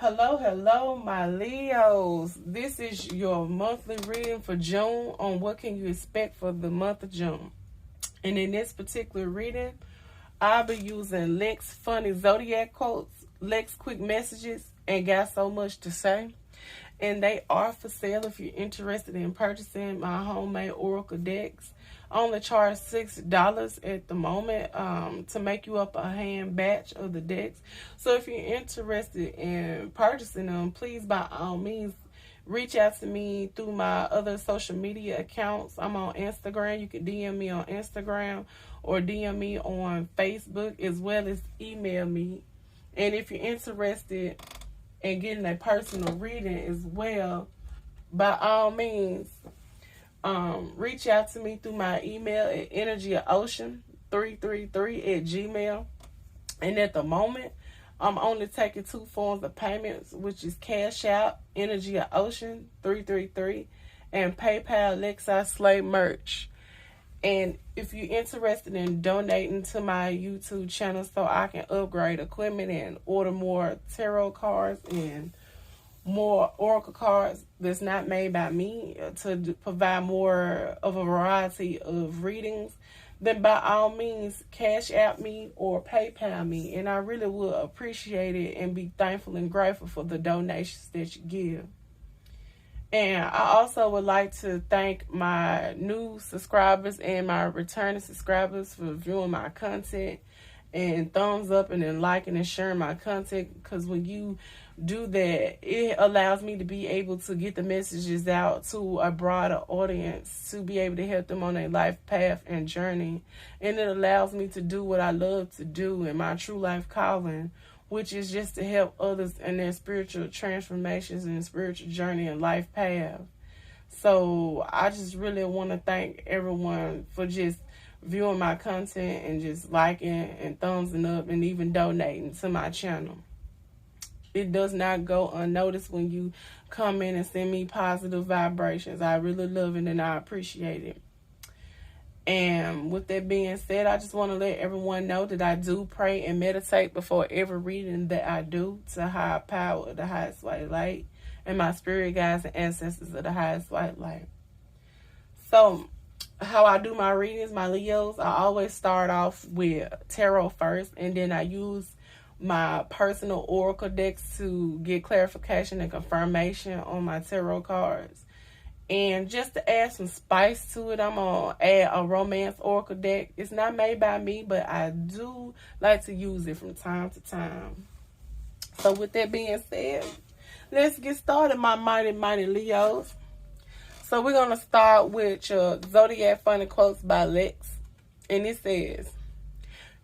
Hello, my Leos. This is your monthly reading for June on what can you expect for the month of June. And in this particular reading, I'll be using Lex funny zodiac quotes, Lex quick messages, and got so much to say. And they are for sale if you're interested in purchasing my homemade oracle decks. I only charge $6 at the moment to make you up a hand batch of the decks. So if you're interested in purchasing them, please by all means reach out to me through my other social media accounts. I'm on Instagram. You can DM me on Instagram or DM me on Facebook, as well as email me. And if you're interested in getting a personal reading as well, by all means, reach out to me through my email at energyofocean333@gmail. And at the moment, I'm only taking two forms of payments, which is Cash App, energyofocean333, and PayPal, Lexi Slay Merch. And if you're interested in donating to my YouTube channel so I can upgrade equipment and order more tarot cards and more oracle cards that's not made by me to provide more of a variety of readings, then by all means Cash App me or PayPal me, and I really would appreciate it and be thankful and grateful for the donations that you give. And I also would like to thank my new subscribers and my returning subscribers for viewing my content and thumbs up and then liking and sharing my content, because when you do that, it allows me to be able to get the messages out to a broader audience, to be able to help them on their life path and journey. And it allows me to do what I love to do in my true life calling, which is just to help others in their spiritual transformations and spiritual journey and life path. So I just really want to thank everyone for just viewing my content and just liking and thumbsing up and even donating to my channel. It does not go unnoticed when you come in and send me positive vibrations. I really love it and I appreciate it. And with that being said, I just want to let everyone know that I do pray and meditate before every reading that I do to higher power of the highest white light and my spirit guides and ancestors of the highest white light. So how I do my readings, my Leos, I always start off with tarot first, and then I use my personal oracle decks to get clarification and confirmation on my tarot cards. And just to add some spice to it, I'm going to add a romance oracle deck. It's not made by me, but I do like to use it from time to time. So with that being said, let's get started, my mighty Leos. So we're going to start with Zodiac Funny Quotes by Lex. And it says,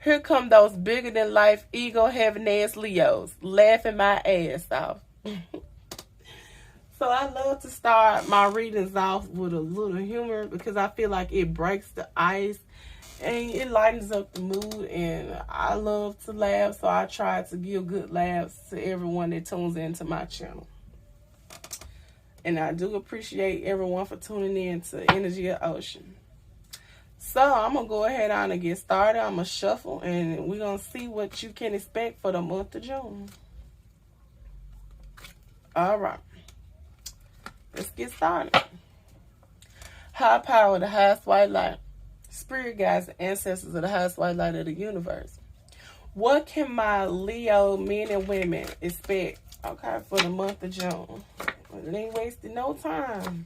"Here come those bigger than life ego having ass Leos, laughing my ass off." So I love to start my readings off with a little humor because I feel like it breaks the ice and it lightens up the mood, and I love to laugh, so I try to give good laughs to everyone that tunes into my channel. And I do appreciate everyone for tuning in to Energy of Ocean. So I'm going to go ahead on and get started. I'm going to shuffle and we're going to see what you can expect for the month of June. All right. Let's get started. High power, the highest white light. Spirit guides and ancestors of the highest white light of the universe. What can my Leo men and women expect, okay, for the month of June? It ain't wasting no time.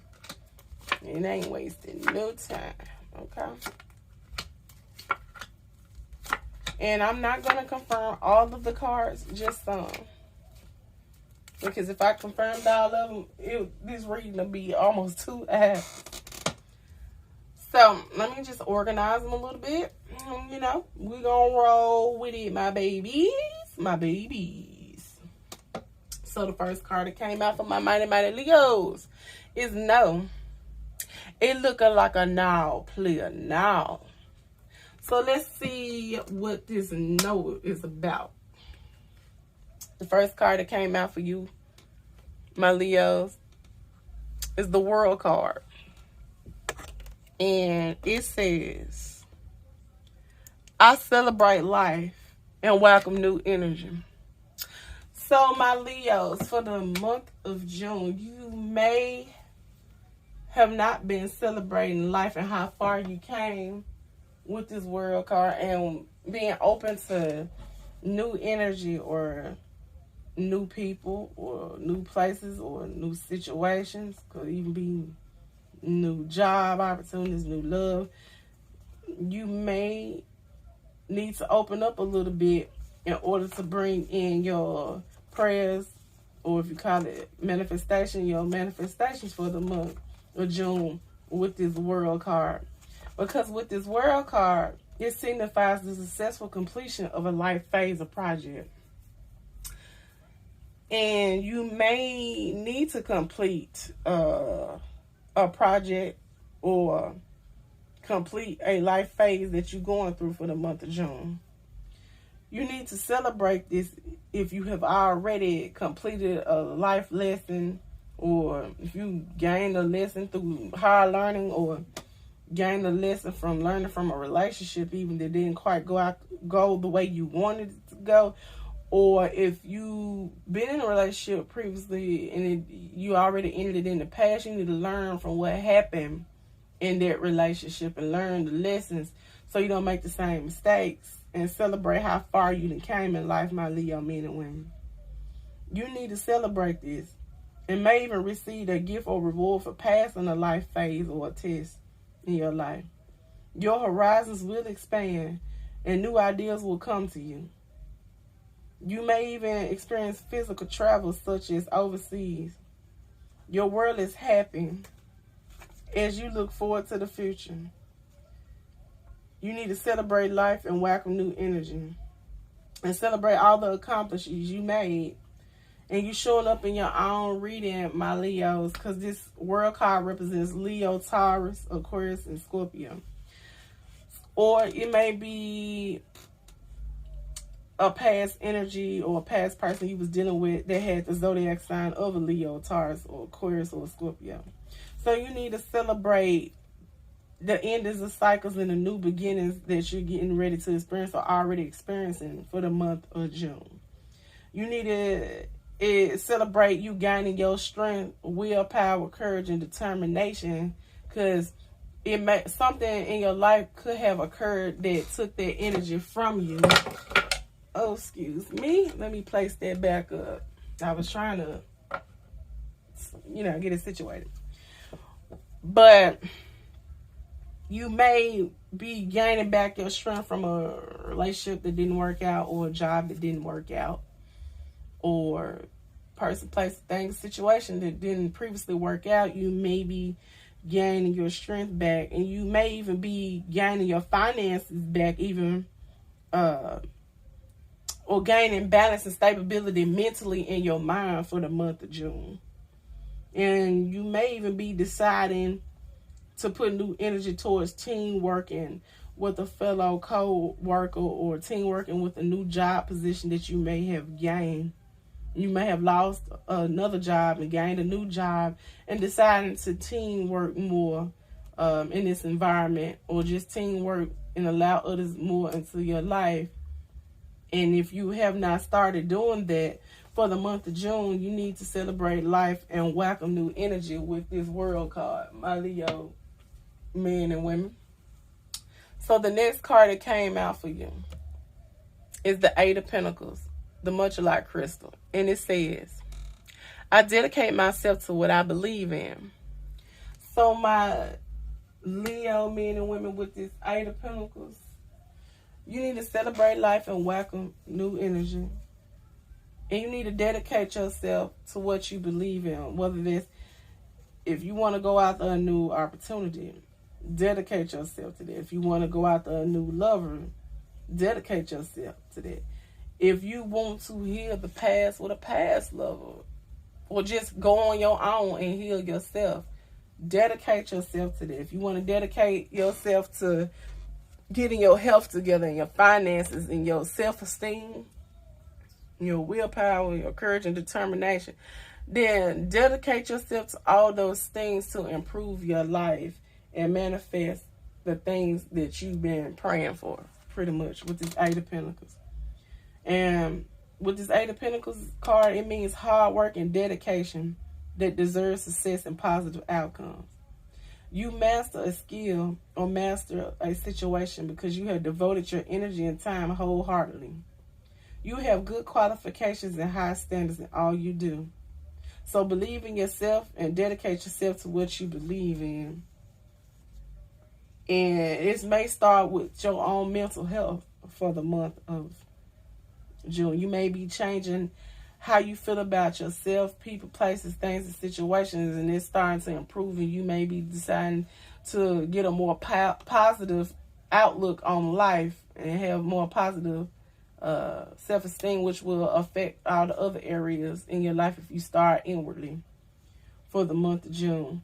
It ain't wasting no time, okay? And I'm not going to confirm all of the cards, just some. Because if I confirmed all of them, this reading will be almost 2 hours. So, let me just organize them a little bit. You know, we're going to roll with it, my babies. My babies. So, the first card that came out for my mighty Leos is no. It looking like a now, player, now. So, let's see what this no is about. The first card that came out for you, my Leos, is the World card. And it says, "I celebrate life and welcome new energy." So my Leos, for the month of June, you may have not been celebrating life and how far you came with this world card and being open to new energy or new people or new places or new situations. Could even be new job opportunities, new love. You may need to open up a little bit in order to bring in your prayers, or if you call it manifestation, your manifestations for the month of June with this world card. Because with this world card, it signifies the successful completion of a life phase or project. And you may need to complete a project or complete a life phase that you're going through for the month of June. You need to celebrate this if you have already completed a life lesson, or if you gained a lesson through hard learning, or gained a lesson from learning from a relationship even that didn't quite go the way you wanted it to go, or if you've been in a relationship previously and you already ended it in the past, you need to learn from what happened in that relationship and learn the lessons so you don't make the same mistakes, and celebrate how far you came in life, my Leo men and women. You need to celebrate this and may even receive a gift or reward for passing a life phase or a test in your life. Your horizons will expand and new ideas will come to you. You may even experience physical travel such as overseas. Your world is happy as you look forward to the future. You need to celebrate life and welcome new energy. And celebrate all the accomplishments you made. And you showing up in your own reading, my Leos, because this world card represents Leo, Taurus, Aquarius, and Scorpio. Or it may be a past energy or a past person you was dealing with that had the zodiac sign of a Leo, Taurus, or Aquarius, or Scorpio. So you need to celebrate the endings of cycles and the new beginnings that you're getting ready to experience or already experiencing for the month of June. You need to celebrate you gaining your strength, willpower, courage, and determination, because something in your life could have occurred that took that energy from you. Oh, excuse me. Let me place that back up. I was trying to, get it situated. But you may be gaining back your strength from a relationship that didn't work out, or a job that didn't work out, or person, place, thing, situation that didn't previously work out. You may be gaining your strength back, and you may even be gaining your finances back, even or gaining balance and stability mentally in your mind for the month of June. And you may even be deciding to put new energy towards teamwork and with a fellow co-worker, or teamworking with a new job position that you may have gained. You may have lost another job and gained a new job, and deciding to teamwork more in this environment, or just teamwork and allow others more into your life. And if you have not started doing that for the month of June, you need to celebrate life and welcome new energy with this world card, my Leo men and women. So the next card that came out for you is the Eight of Pentacles, the Much Alike crystal. And it says, I dedicate myself to what I believe in. So my Leo men and women with this Eight of Pentacles, you need to celebrate life and welcome new energy. And you need to dedicate yourself to what you believe in. Whether this, if you want to go after a new opportunity, dedicate yourself to that. If you want to go after a new lover, dedicate yourself to that. If you want to heal the past with a past lover, or just go on your own and heal yourself, dedicate yourself to that. If you want to dedicate yourself to getting your health together and your finances and your self-esteem, your willpower, your courage and determination, then dedicate yourself to all those things to improve your life and manifest the things that you've been praying for, pretty much, with this Eight of Pentacles. And with this Eight of Pentacles card, it means hard work and dedication that deserves success and positive outcomes. You master a skill or master a situation because you have devoted your energy and time wholeheartedly. You have good qualifications and high standards in all you do. So believe in yourself and dedicate yourself to what you believe in. And it may start with your own mental health for the month of June. You may be changing how you feel about yourself, people, places, things, and situations, and it's starting to improve, and you may be deciding to get a more positive outlook on life and have more positive self-esteem, which will affect all the other areas in your life if you start inwardly for the month of June.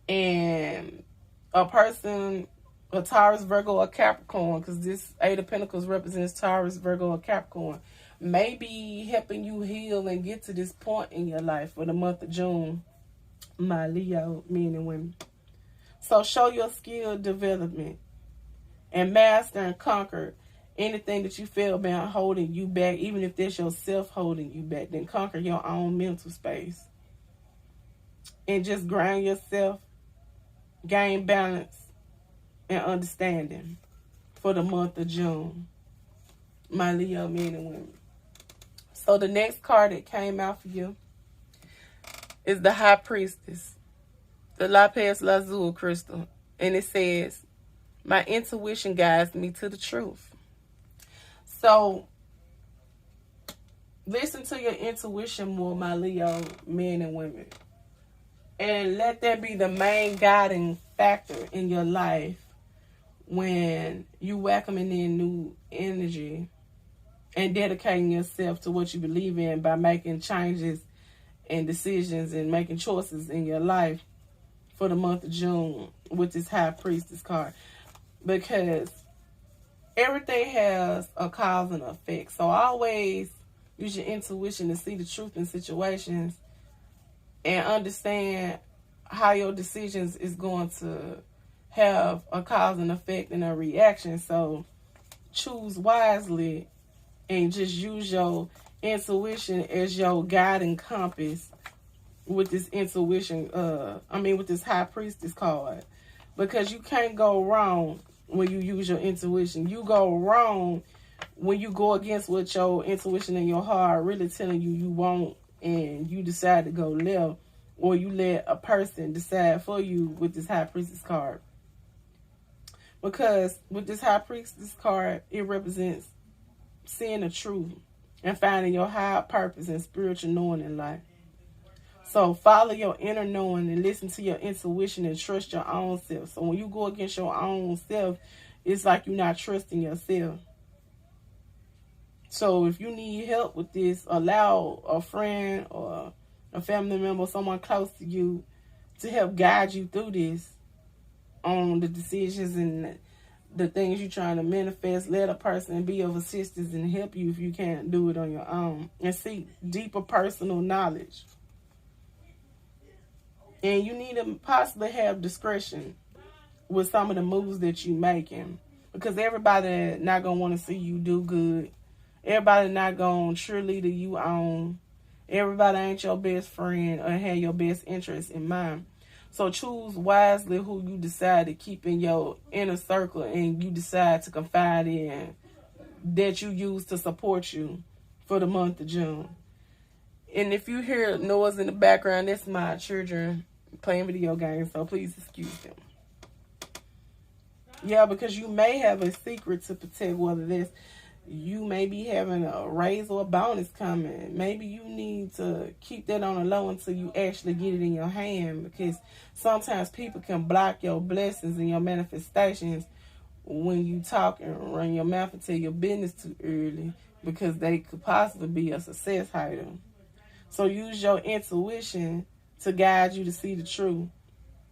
And a person, a Taurus, Virgo, or Capricorn, because this Eight of Pentacles represents Taurus, Virgo, or Capricorn, may be helping you heal and get to this point in your life for the month of June, my Leo men and women. So show your skill development and master and conquer anything that you feel about holding you back, even if that's yourself holding you back. Then conquer your own mental space and just ground yourself, gain balance and understanding for the month of June, my Leo men and women. So the next card that came out for you is the High Priestess, the Lapis Lazuli crystal. And it says, my intuition guides me to the truth. So listen to your intuition more, my Leo men and women. And let that be the main guiding factor in your life when you welcoming in new energy and dedicating yourself to what you believe in by making changes and decisions and making choices in your life for the month of June with this High Priestess card. Because everything has a cause and effect. So always use your intuition to see the truth in situations and understand how your decisions is going to have a cause and effect and a reaction. So choose wisely and just use your intuition as your guiding compass with this intuition, with this High Priestess card. Because you can't go wrong when you use your intuition. You go wrong when you go against what your intuition and your heart really telling you you want, and you decide to go left, or you let a person decide for you with this High Priestess card. Because with this High Priestess card, it represents seeing the truth and finding your higher purpose and spiritual knowing in life. So follow your inner knowing and listen to your intuition and trust your own self. So when you go against your own self, it's like you're not trusting yourself. So if you need help with this, allow a friend or a family member, someone close to you, to help guide you through this on the decisions and the things you're trying to manifest. Let a person be of assistance and help you if you can't do it on your own. And seek deeper personal knowledge. And you need to possibly have discretion with some of the moves that you're making. Because everybody not going to want to see you do good. Everybody not going to cheerleader you on. Everybody ain't your best friend or have your best interest in mind. So choose wisely who you decide to keep in your inner circle and you decide to confide in, that you use to support you for the month of June. And if you hear noise in the background, that's my children playing video games, so please excuse them. Yeah, because you may have a secret to protect, whether that's you may be having a raise or a bonus coming. Maybe you need to keep that on the low until you actually get it in your hand, because sometimes people can block your blessings and your manifestations when you talk and run your mouth and tell your business too early, because they could possibly be a success item. So use your intuition to guide you to see the truth.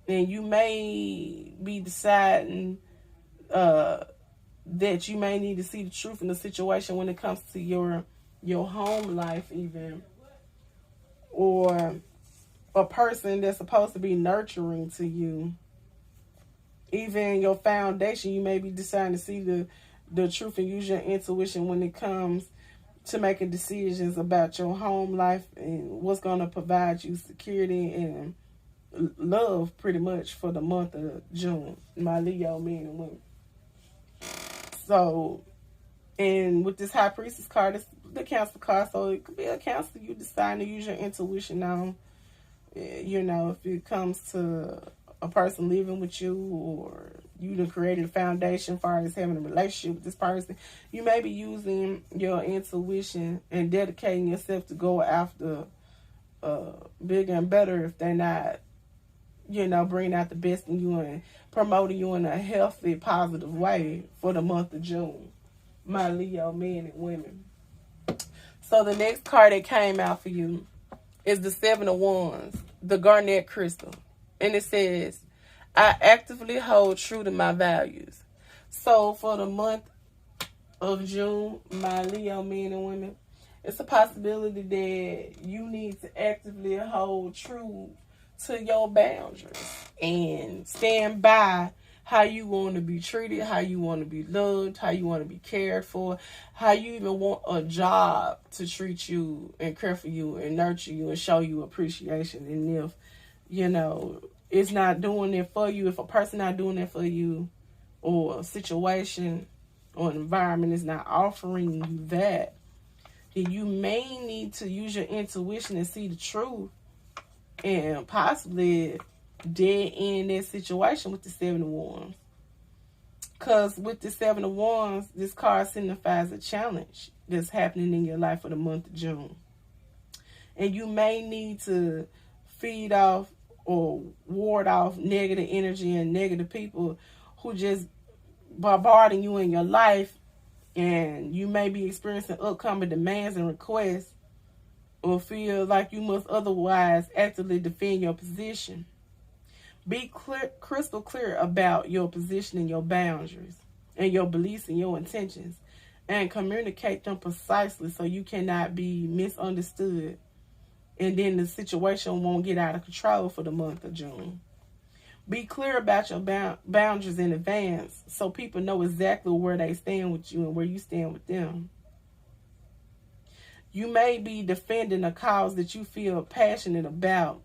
And you may be deciding that you may need to see the truth in the situation when it comes to your home life even. Or a person that's supposed to be nurturing to you. Even your foundation, you may be deciding to see the truth and use your intuition when it comes to making decisions about your home life and what's going to provide you security and love pretty much for the month of June, my Leo men and women. So, and with this High Priestess card, it's the Council card, so it could be a council you decide to use your intuition on. You know, if it comes to a person living with you, or you done created a foundation as far as having a relationship with this person, you may be using your intuition and dedicating yourself to go after bigger and better if they're not, you know, bringing out the best in you and promoting you in a healthy, positive way for the month of June, my Leo men and women. So the next card that came out for you is the Seven of Wands, the Garnet Crystal. And it says, I actively hold true to my values. So for the month of June, my Leo men and women, it's a possibility that you need to actively hold true to your boundaries and stand by how you want to be treated, how you want to be loved, how you want to be cared for, how you even want a job to treat you and care for you and nurture you and show you appreciation. And if, you know, it's not doing it for you, if a person not doing it for you, or a situation or an environment is not offering you that, then you may need to use your intuition and see the truth and possibly dead end that situation with the Seven of Wands. Because with the Seven of Wands, this card signifies a challenge that's happening in your life for the month of June. And you may need to feed off or ward off negative energy and negative people who just bombarding you in your life, and you may be experiencing upcoming demands and requests, or feel like you must otherwise actively defend your position. Be crystal clear about your position and your boundaries and your beliefs and your intentions, and communicate them precisely so you cannot be misunderstood, and then the situation won't get out of control for the month of June. Be clear about your boundaries in advance so people know exactly where they stand with you and where you stand with them. You may be defending a cause that you feel passionate about,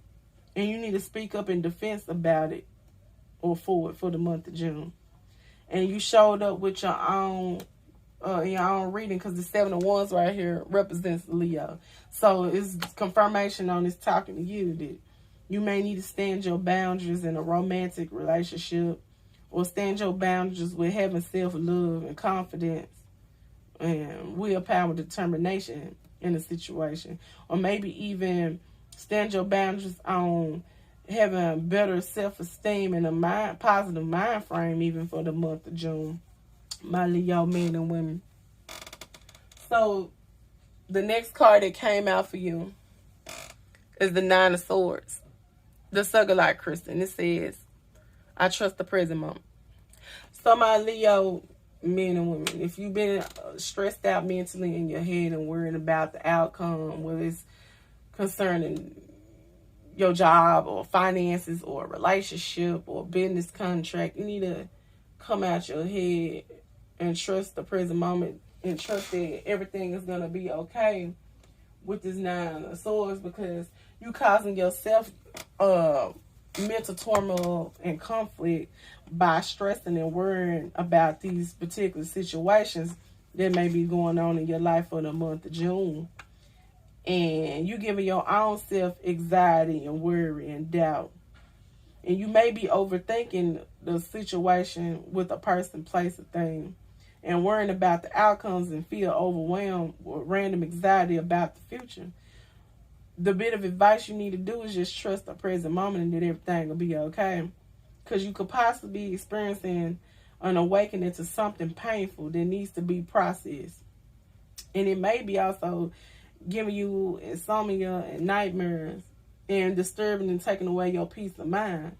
and you need to speak up in defense about it or for it for the month of June. And you showed up with your own reading, because the Seven of Wands right here represents Leo. So it's confirmation on this talking to you that you may need to stand your boundaries in a romantic relationship, or stand your boundaries with having self-love and confidence and willpower, determination in a situation. Or maybe even stand your boundaries on having better self-esteem and a positive mind frame even for the month of June, my Leo men and women. So the next card that came out for you is the Nine of Swords, the Sugilite crystal. And it says, I trust the present moment. So my Leo men and women, if you've been stressed out mentally in your head and worried about the outcome, whether it's concerning your job or finances or a relationship or business contract, you need to come out your head and trust the present moment and trust that everything is going to be okay with this Nine of Swords, because you causing yourself mental turmoil and conflict by stressing and worrying about these particular situations that may be going on in your life for the month of June. And you giving your own self anxiety and worry and doubt. And you may be overthinking the situation with a person, place, or thing, and worrying about the outcomes and feel overwhelmed with random anxiety about the future. The bit of advice you need to do is just trust the present moment and that everything will be okay. Because you could possibly be experiencing an awakening to something painful that needs to be processed. And it may be also giving you insomnia and nightmares and disturbing and taking away your peace of mind.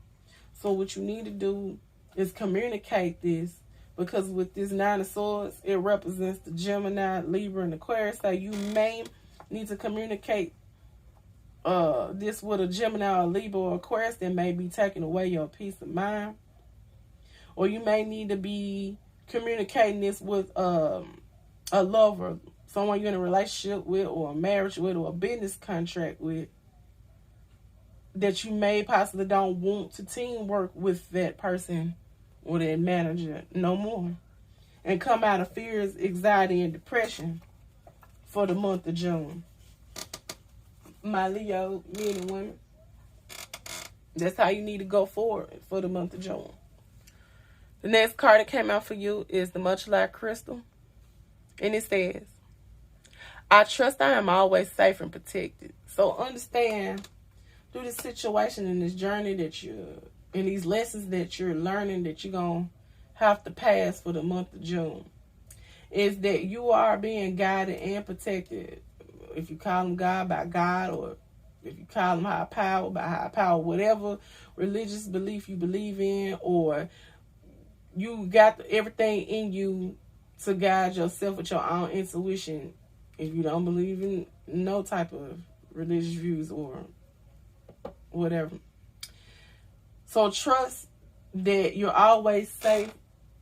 So what you need to do is communicate this, because with this Nine of Swords, it represents the Gemini, Libra, and Aquarius. So you may need to communicate this with a Gemini, or Libra, or Aquarius that may be taking away your peace of mind. Or you may need to be communicating this with a lover someone you're in a relationship with or a marriage with or a business contract with, that you may possibly don't want to teamwork with that person or that manager no more. And come out of fears, anxiety, and depression for the month of June. My Leo, men and women, that's how you need to go forward for the month of June. The next card that came out for you is the Much Light Crystal. And it says, I trust I am always safe and protected. So understand, through this situation and this journey that you're, and these lessons that you're learning that you're going to have to pass for the month of June, is that you are being guided and protected. If you call them God, by God, or if you call them higher power, by higher power, whatever religious belief you believe in, or you got everything in you to guide yourself with your own intuition if you don't believe in no type of religious views or whatever. So trust that you're always safe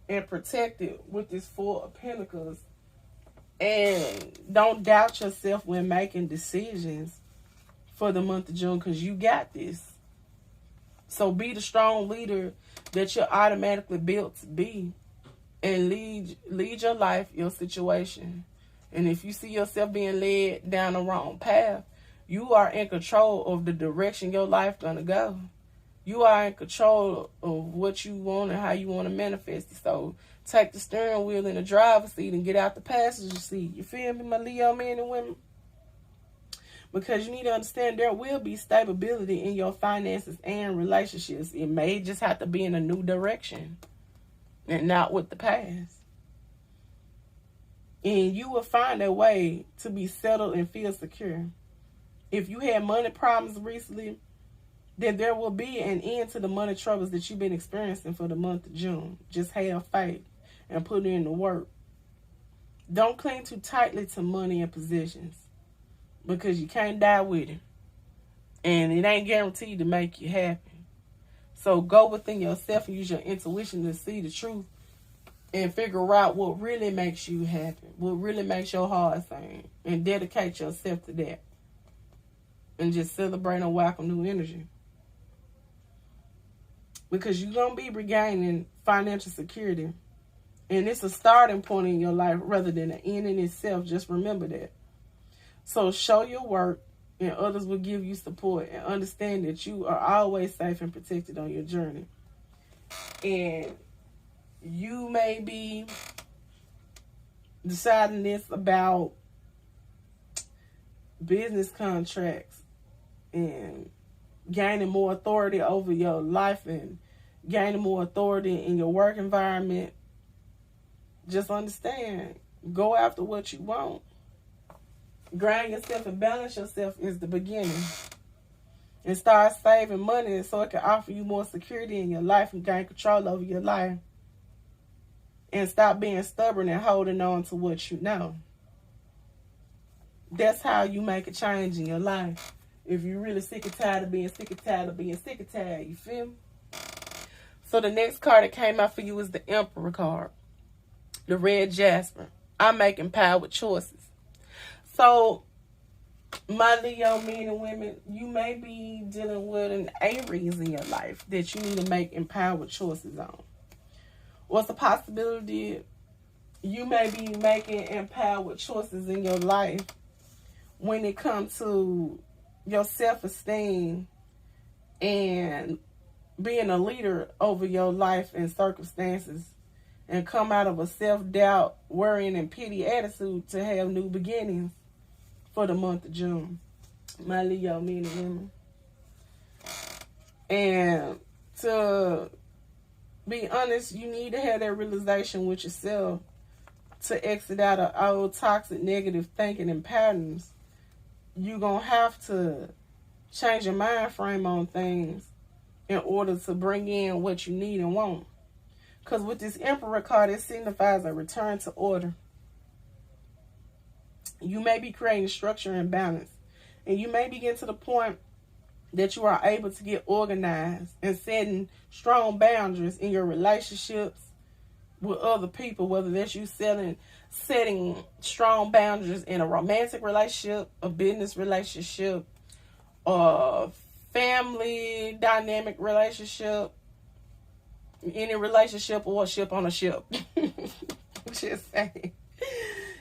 and protected with this Four of Pentacles. And don't doubt yourself when making decisions for the month of June, because you got this. So be the strong leader that you're automatically built to be, and lead your life, your situation. And if you see yourself being led down the wrong path, you are in control of the direction your life gonna go. You are in control of what you want and how you want to manifest it. So take the steering wheel in the driver's seat and get out the passenger seat. You feel me, my Leo men and women? Because you need to understand there will be stability in your finances and relationships. It may just have to be in a new direction and not with the past. And you will find a way to be settled and feel secure. If you had money problems recently, then there will be an end to the money troubles that you've been experiencing for the month of June. Just have faith and put in the work. Don't cling too tightly to money and positions, because you can't die with it. And it ain't guaranteed to make you happy. So go within yourself and use your intuition to see the truth and figure out what really makes you happy, what really makes your heart sing, and dedicate yourself to that. And just celebrate and welcome new energy. Because you're going to be regaining financial security. And it's a starting point in your life rather than an end in itself. Just remember that. So show your work, and others will give you support, and understand that you are always safe and protected on your journey. And you may be deciding this about business contracts and gaining more authority over your life and gaining more authority in your work environment. Just understand, go after what you want. Grind yourself and balance yourself is the beginning. And start saving money so it can offer you more security in your life and gain control over your life. And stop being stubborn and holding on to what you know. That's how you make a change in your life. If you're really sick and tired of being sick and tired of being sick and tired, you feel me? So the next card that came out for you is the Emperor card. The red jasper. I'm making empowered choices. So, my Leo men and women, you may be dealing with an Aries in your life that you need to make empowered choices on. What's the possibility you may be making empowered choices in your life when it comes to your self-esteem and being a leader over your life and circumstances, and come out of a self-doubt, worrying, and pity attitude to have new beginnings for the month of June. My Leo men and women. And to be honest, you need to have that realization with yourself to exit out of old toxic negative thinking and patterns. You're going to have to change your mind frame on things in order to bring in what you need and want. Because with this Emperor card, it signifies a return to order. You may be creating structure and balance. And you may be getting to the point that you are able to get organized and setting strong boundaries in your relationships, with other people, whether that's you setting strong boundaries in a romantic relationship, a business relationship, a family dynamic relationship, any relationship or a ship on a ship. Just saying.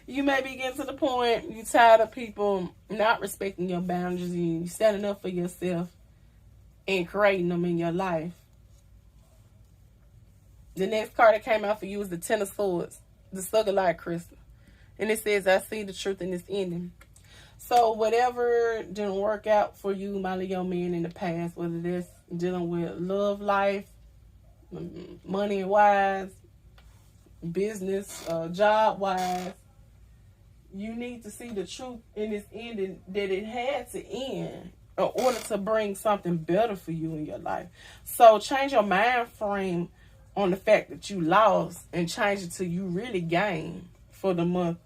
You may be getting to the point you tired of people not respecting your boundaries and you standing up for yourself and creating them in your life. The next card that came out for you is the Ten of Swords, the Sugilite crystal. And it says, I see the truth in this ending. So whatever didn't work out for you, my Leo man, in the past, whether that's dealing with love life, money wise, business, job wise, you need to see the truth in this ending, that it had to end in order to bring something better for you in your life. So change your mind frame on the fact that you lost and change it to you really gain for the month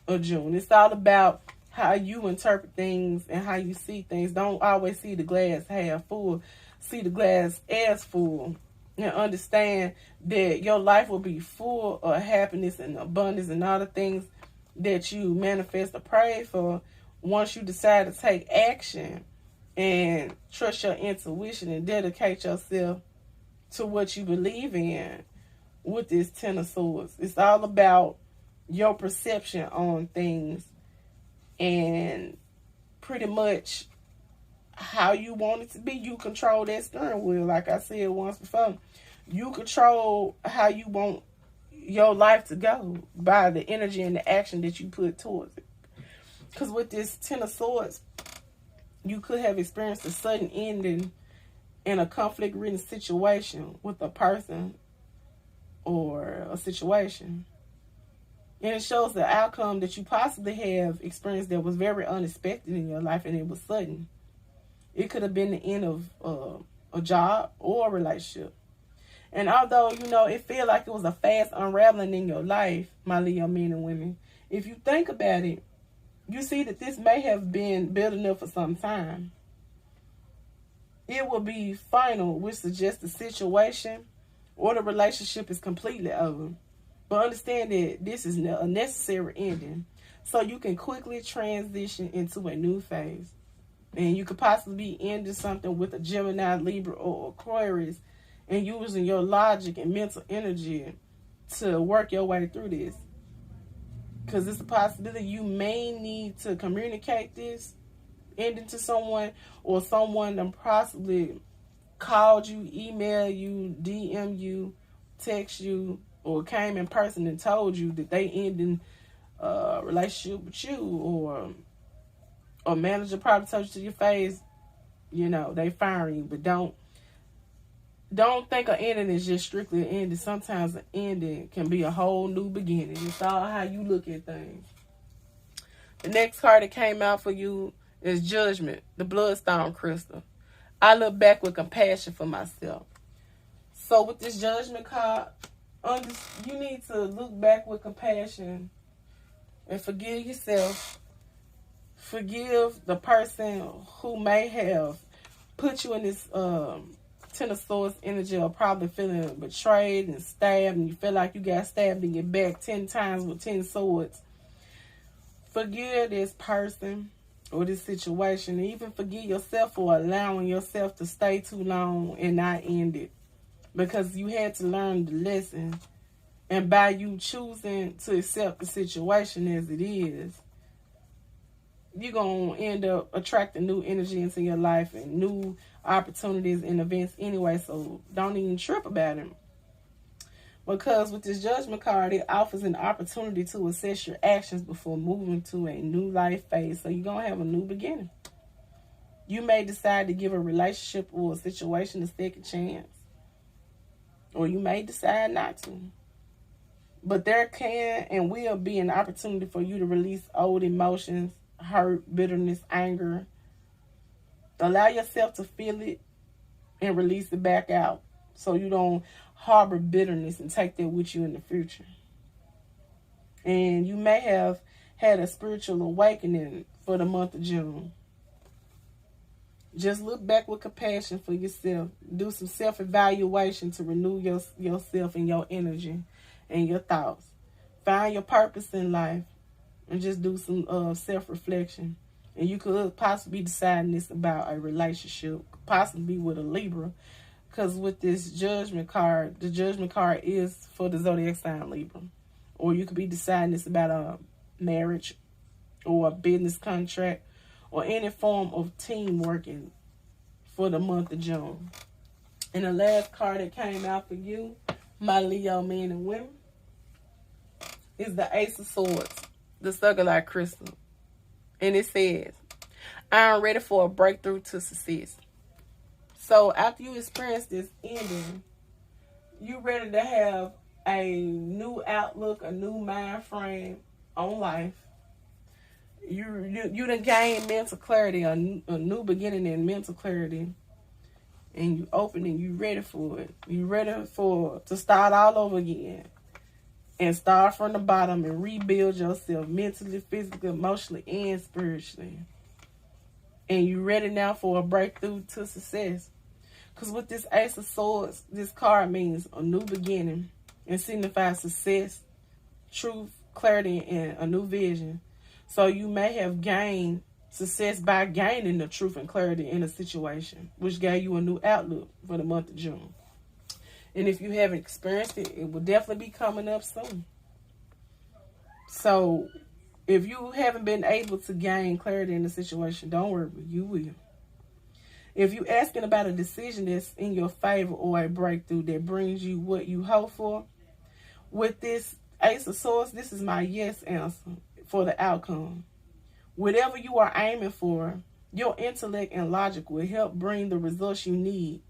of June. It's all about how you interpret things and how you see things. Don't always see the glass half full. See the glass as full. And understand that your life will be full of happiness and abundance and all the things that you manifest or pray for once you decide to take action and trust your intuition and dedicate yourself to what you believe in with this Ten of Swords. It's all about your perception on things and pretty much how you want it to be. You control that steering wheel, like I said once before. You control how you want your life to go by the energy and the action that you put towards it. Because with this Ten of Swords, you could have experienced a sudden ending in a conflict-ridden situation with a person or a situation. And it shows the outcome that you possibly have experienced that was very unexpected in your life, and it was sudden. It could have been the end of a job or a relationship. And although, it feel like it was a fast unraveling in your life, my Leo men and women, if you think about it, you see that this may have been building up for some time. It will be final, which suggests the situation or the relationship is completely over. But understand that this is a necessary ending, so you can quickly transition into a new phase. And you could possibly be ending something with a Gemini, Libra, or Aquarius, and using your logic and mental energy to work your way through this. Because it's a possibility you may need to communicate this ending to someone, or someone them possibly called you, emailed you, DM you, text you, or came in person and told you that they ending a relationship with you, or a manager probably told you to your face, they firing you. But don't think an ending is just strictly an ending. Sometimes an ending can be a whole new beginning. It's all how you look at things. The next card that came out for you is Judgment, the Bloodstone crystal. I look back with compassion for myself. So with this Judgment card, you need to look back with compassion and forgive yourself. Forgive the person who may have put you in this Ten of Swords energy, or probably feeling betrayed and stabbed, and you feel like you got stabbed in your back 10 times with 10 swords. Forgive this person or this situation, and even forgive yourself for allowing yourself to stay too long and not end it, because you had to learn the lesson. And by you choosing to accept the situation as it is, you're going to end up attracting new energy into your life and new opportunities and events anyway. So don't even trip about it. Because with this Judgment card, it offers an opportunity to assess your actions before moving to a new life phase. So you're going to have a new beginning. You may decide to give a relationship or a situation a second chance. Or you may decide not to. But there can and will be an opportunity for you to release old emotions, hurt, bitterness, anger. Allow yourself to feel it and release it back out, so you don't harbor bitterness and take that with you in the future. And you may have had a spiritual awakening for the month of June. Just look back with compassion for yourself. Do some self-evaluation to renew yourself and your energy. and your thoughts. Find your purpose in life and just do some self-reflection. And you could possibly be deciding this about a relationship, possibly with a Libra. Because with this judgment card, the judgment card is for the zodiac sign Libra. Or you could be deciding this about a marriage or a business contract or any form of team working for the month of June. And the last card that came out for you, my Leo men and women, is the Ace of Swords, the Circular Crystal. And it says, I am ready for a breakthrough to success. So after you experience this ending, you're ready to have a new outlook, a new mind frame on life. You done gained mental clarity, a new beginning in mental clarity. And you open and you ready for it. You ready to start all over again. And start from the bottom and rebuild yourself mentally, physically, emotionally, and spiritually. And you ready now for a breakthrough to success. Because with this Ace of Swords, this card means a new beginning and signifies success, truth, clarity, and a new vision. So you may have gained success by gaining the truth and clarity in a situation, which gave you a new outlook for the month of June. And if you haven't experienced it, it will definitely be coming up soon. So if you haven't been able to gain clarity in the situation, don't worry, you will. If you're asking about a decision that's in your favor or a breakthrough that brings you what you hope for, with this Ace of Swords, this is my yes answer for the outcome. Whatever you are aiming for, your intellect and logic will help bring the results you need.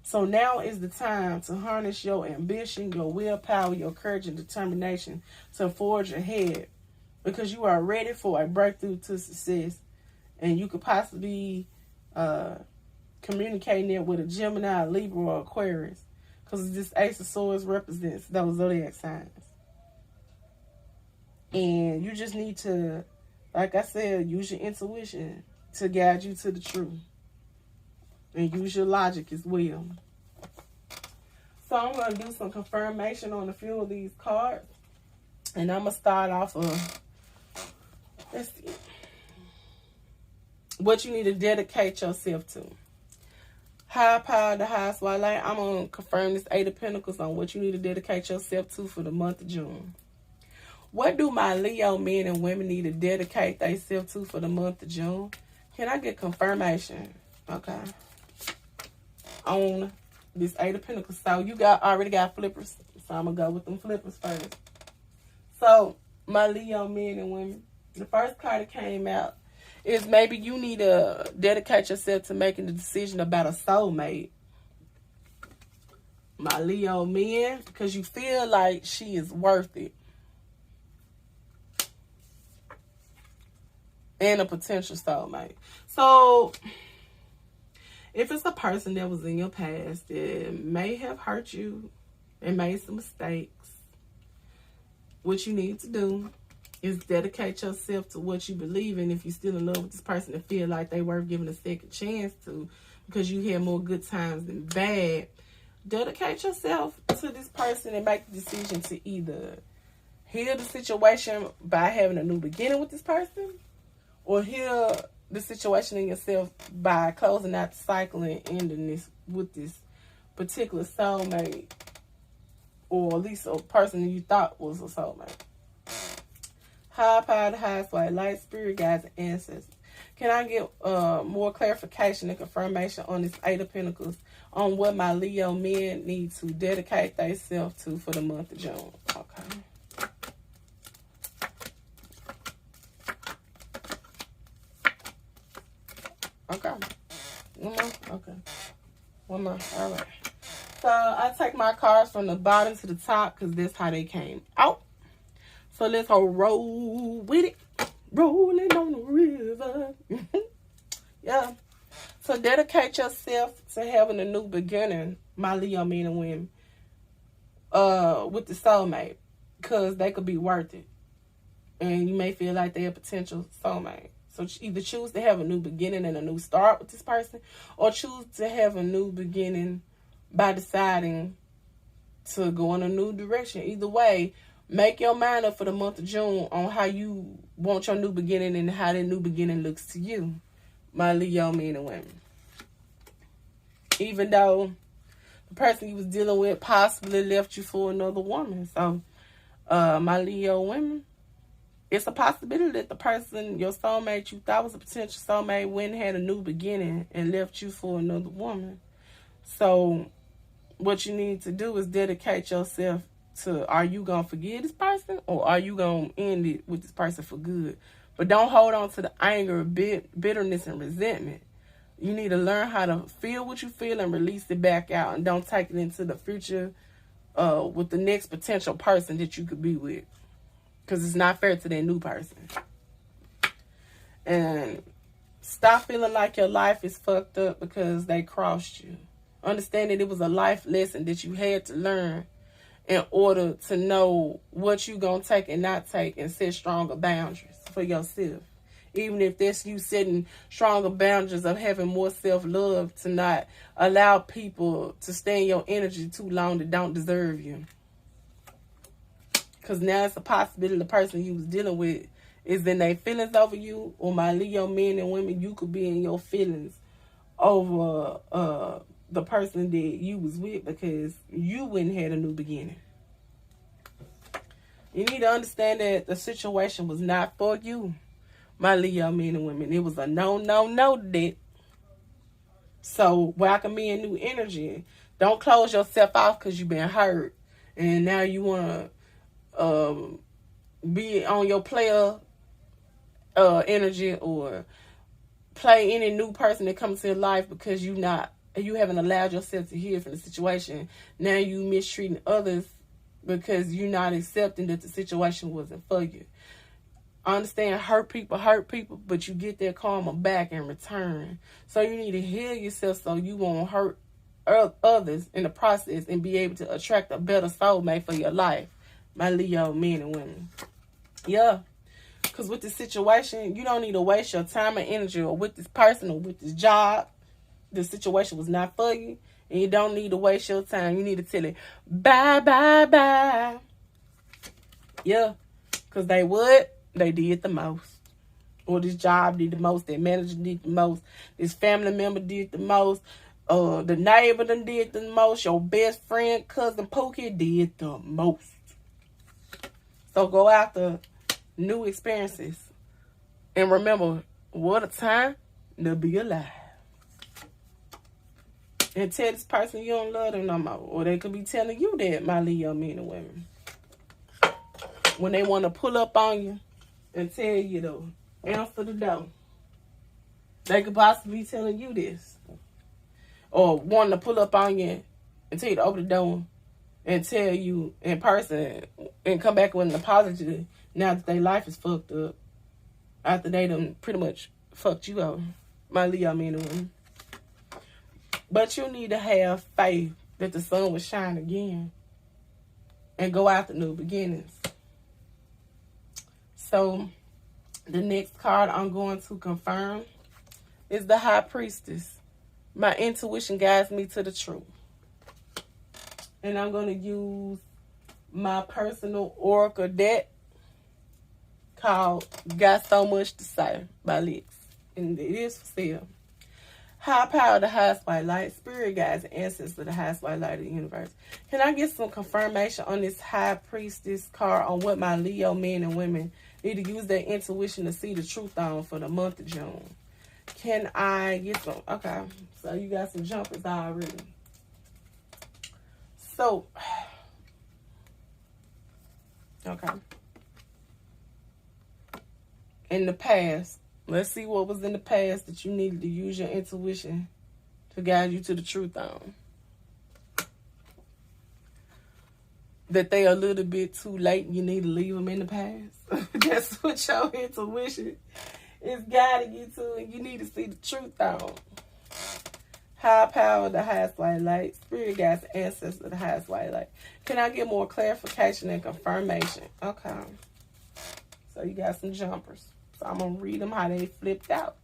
So now is the time to harness your ambition, your willpower, your courage, and determination to forge ahead, because you are ready for a breakthrough to success. And you could possibly communicating it with a Gemini, Libra, or Aquarius, because this Ace of Swords represents those zodiac signs. And you just need to, like I said, use your intuition to guide you to the truth. And use your logic as well. So I'm going to do some confirmation on a few of these cards. And I'm going to start off of, let's see, what you need to dedicate yourself to. High power, the highest white light. I'm going to confirm this Eight of Pentacles on what you need to dedicate yourself to for the month of June. What do my Leo men and women need to dedicate themselves to for the month of June? Can I get confirmation? Okay. On this Eight of Pentacles. So you already got flippers. So I'm going to go with them flippers first. So my Leo men and women, the first card that came out is maybe you need to dedicate yourself to making the decision about a soulmate. My Leo men, because you feel like she is worth it. And a potential soulmate. So if it's a person that was in your past that may have hurt you and made some mistakes, what you need to do is dedicate yourself to what you believe in. If you're still in love with this person and feel like they worth giving a second chance to, because you had more good times than bad, dedicate yourself to this person and make the decision to either heal the situation by having a new beginning with this person, or heal the situation in yourself by closing out the cycle and ending this with this particular soulmate, or at least a person that you thought was a soulmate. High power, the highest white light, spirit guides, and ancestors. Can I get more clarification and confirmation on this Eight of Pentacles on what my Leo men need to dedicate themselves to for the month of June? Okay. Okay. One more? Okay. One more. All right. So I take my cards from the bottom to the top because that's how they came out. So let's go roll with it. Rolling on the river. Yeah. So dedicate yourself to having a new beginning, my Leo men and women, with the soulmate, because they could be worth it. And you may feel like they're a potential soulmate. So either choose to have a new beginning and a new start with this person, or choose to have a new beginning by deciding to go in a new direction. Either way, make your mind up for the month of June on how you want your new beginning and how that new beginning looks to you, my Leo men and women. Even though the person you was dealing with possibly left you for another woman. So, my Leo women, it's a possibility that the person, your soulmate, you thought was a potential soulmate, went and had a new beginning and left you for another woman. So, what you need to do is dedicate yourself to, are you going to forgive this person or are you going to end it with this person for good? But don't hold on to the anger, bitterness, and resentment. You need to learn how to feel what you feel and release it back out, and don't take it into the future with the next potential person that you could be with, because it's not fair to that new person. And stop feeling like your life is fucked up because they crossed you. Understand that it was a life lesson that you had to learn in order to know what you're going to take and not take, and set stronger boundaries for yourself. Even if that's you setting stronger boundaries of having more self-love, to not allow people to stay in your energy too long that don't deserve you. Because now it's a possibility the person you was dealing with is in their feelings over you, or my Leo men and women, you could be in your feelings over the person that you was with because you went and had a new beginning. You need to understand that the situation was not for you, my Leo men and women. It was a no that. So welcome in new energy. Don't close yourself off because you've been hurt and now you want to be on your player energy, or play any new person that comes to your life because you haven't allowed yourself to heal from the situation. Now you mistreating others because you're not accepting that the situation wasn't for you. I understand hurt people, but you get their karma back in return. So you need to heal yourself so you won't hurt others in the process and be able to attract a better soulmate for your life, my Leo men and women. Yeah, because with this situation, you don't need to waste your time and energy or with this person or with this job. The situation was not for you, and you don't need to waste your time. You need to tell it, bye, bye, bye. Yeah, because they did the most. Or this job did the most. That manager did the most. This family member did the most. The neighbor done did the most. Your best friend, cousin Pookie did the most. So go after new experiences. And remember, what a time to be alive. And tell this person you don't love them no more. Or they could be telling you that, my Leo men and women. When they want to pull up on you and tell you to answer the door. They could possibly be telling you this. Or wanting to pull up on you and tell you to open the door and tell you in person and come back with an apology now that their life is fucked up. After they done pretty much fucked you up, my Leo men and women. But you need to have faith that the sun will shine again and go after new beginnings. So the next card I'm going to confirm is the High Priestess. My intuition guides me to the truth. And I'm going to use my personal oracle deck called Got So Much to Say by Lex. And it is for sale. High power, the highest white light, spirit guides, and ancestors of the highest white light of the universe. Can I get some confirmation on this High Priestess card on what my Leo men and women need to use their intuition to see the truth on for the month of June? Can I get some? Okay, so you got some jumpers already. So, okay. In the past, let's see what was in the past that you needed to use your intuition to guide you to the truth on. That they are a little bit too late and you need to leave them in the past. That's what your intuition is guiding you to, and you need to see the truth on. High power, the highest white light, spirit guides, ancestors of the highest white light. Can I get more clarification and confirmation? Okay. So you got some jumpers. So I'm going to read them how they flipped out.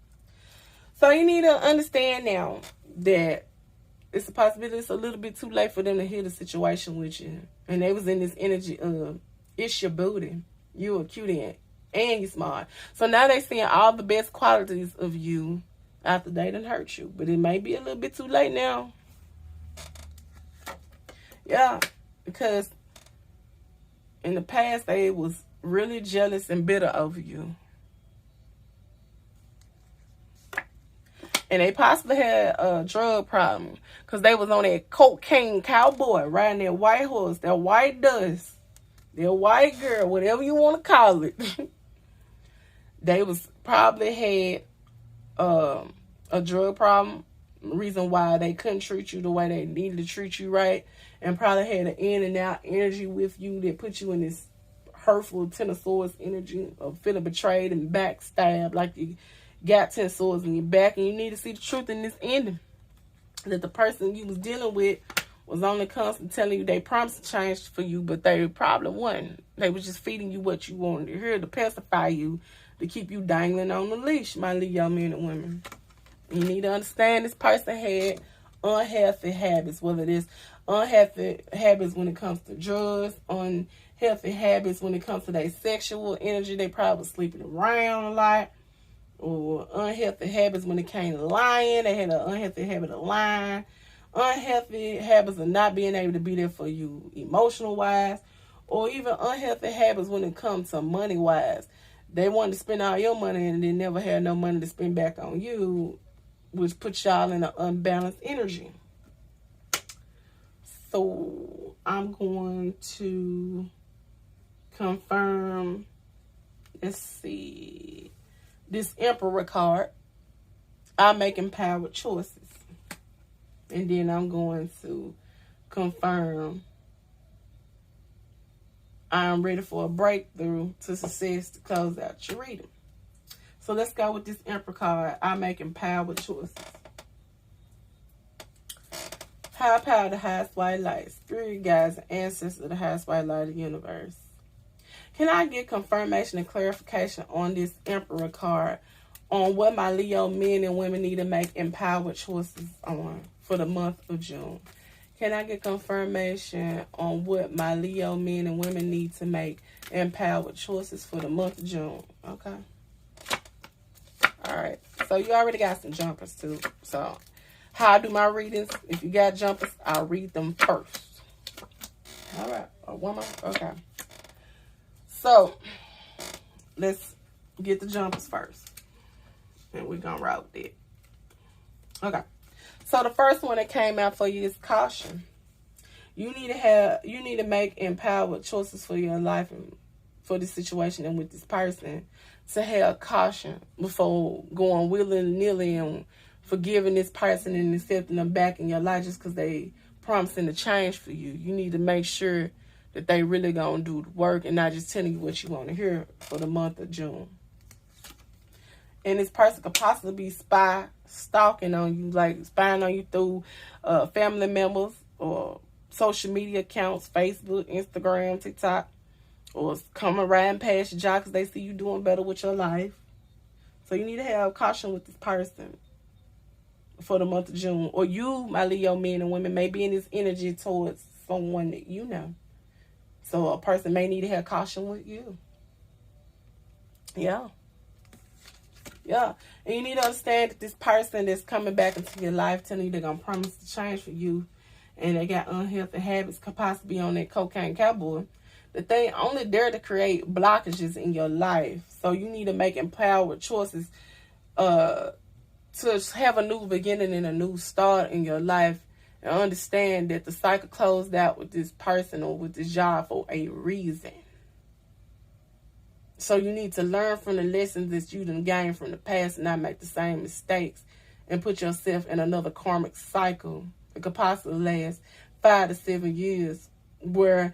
So you need to understand now that it's a possibility it's a little bit too late for them to hear the situation with you. And they was in this energy of, it's your booty. You a cutie and you smart. So now they seeing all the best qualities of you after they done hurt you. But it may be a little bit too late now. Yeah, because in the past they was really jealous and bitter over you. And they possibly had a drug problem because they was on that cocaine cowboy riding that white horse, that white dust, that white girl, whatever you want to call it. They was probably had a drug problem, reason why they couldn't treat you the way they needed to treat you right, and probably had an in and out energy with you that put you in this hurtful Ten of Swords energy of feeling betrayed and backstabbed, like you got 10 swords in your back. And you need to see the truth in this ending, that the person you was dealing with was only constantly telling you they promised to change for you, but they probably wasn't. They was just feeding you what you wanted to hear to pacify you, to keep you dangling on the leash, my Leo men and women. You need to understand this person had unhealthy habits, whether it is unhealthy habits when it comes to drugs, unhealthy habits when it comes to their sexual energy. They probably was sleeping around a lot. Or unhealthy habits when it came to lying. They had an unhealthy habit of lying. Unhealthy habits of not being able to be there for you emotional-wise. Or even unhealthy habits when it comes to money-wise. They wanted to spend all your money and they never had no money to spend back on you, which puts y'all in an unbalanced energy. So I'm going to confirm, let's see, this Emperor card. I make empowered choices. And then I'm going to confirm I'm ready for a breakthrough to success to close out your reading. So let's go with this Emperor card. I make empowered choices. High power, the highest white light. Spirit guides and ancestors of the highest white light of the universe. Can I get confirmation and clarification on this Emperor card on what my Leo men and women need to make empowered choices on for the month of June? Can I get confirmation on what my Leo men and women need to make empowered choices for the month of June? Okay. All right. So you already got some jumpers too. So how I do my readings, if you got jumpers, I'll read them first. All right. One more. Okay. So let's get the jumpers first. And we're going to route it. Okay. So the first one that came out for you is caution. You need to make empowered choices for your life and for this situation and with this person, to have caution before going willy-nilly and forgiving this person and accepting them back in your life just because they promising to change for you. You need to make sure that they really gonna do the work and not just telling you what you want to hear for the month of June. And this person could possibly be stalking on you, like spying on you through family members or social media accounts, Facebook, Instagram, TikTok, or coming riding past your job because they see you doing better with your life. So you need to have caution with this person for the month of June. Or you, my Leo men and women, may be in this energy towards someone that you know. So a person may need to have caution with you. Yeah. Yeah. And you need to understand that this person that's coming back into your life telling you they're going to promise to change for you and they got unhealthy habits, could possibly be on that cocaine cowboy, that they only dare to create blockages in your life. So you need to make empowered choices to have a new beginning and a new start in your life, and understand that the cycle closed out with this person or with this job for a reason. So you need to learn from the lessons that you done gained from the past and not make the same mistakes and put yourself in another karmic cycle that could possibly last 5 to 7 years, where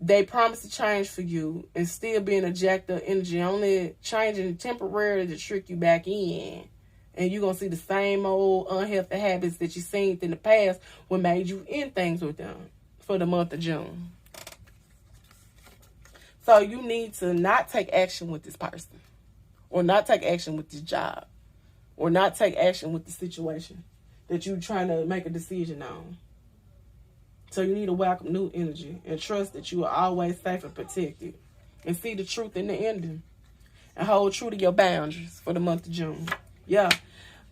they promise to change for you and still being a jacked up energy, only changing temporarily to trick you back in. And you're going to see the same old unhealthy habits that you seen in the past what made you end things with them for the month of June. So you need to not take action with this person, or not take action with this job, or not take action with the situation that you're trying to make a decision on. So you need to welcome new energy and trust that you are always safe and protected. And see the truth in the ending. And hold true to your boundaries for the month of June. Yeah.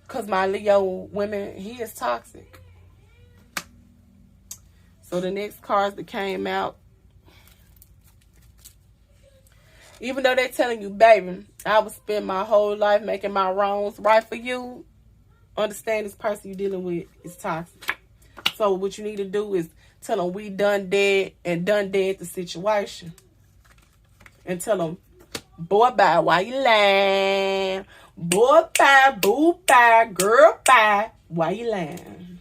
Because my Leo women, he is toxic. So the next cards that came out. Even though they're telling you, baby, I would spend my whole life making my wrongs right for you. Understand this person you're dealing with is toxic. So what you need to do is tell them we done dead and done dead the situation. And tell them, boy, bye, why you lying? Boy, bye, boo, bye, girl, bye, why you lying?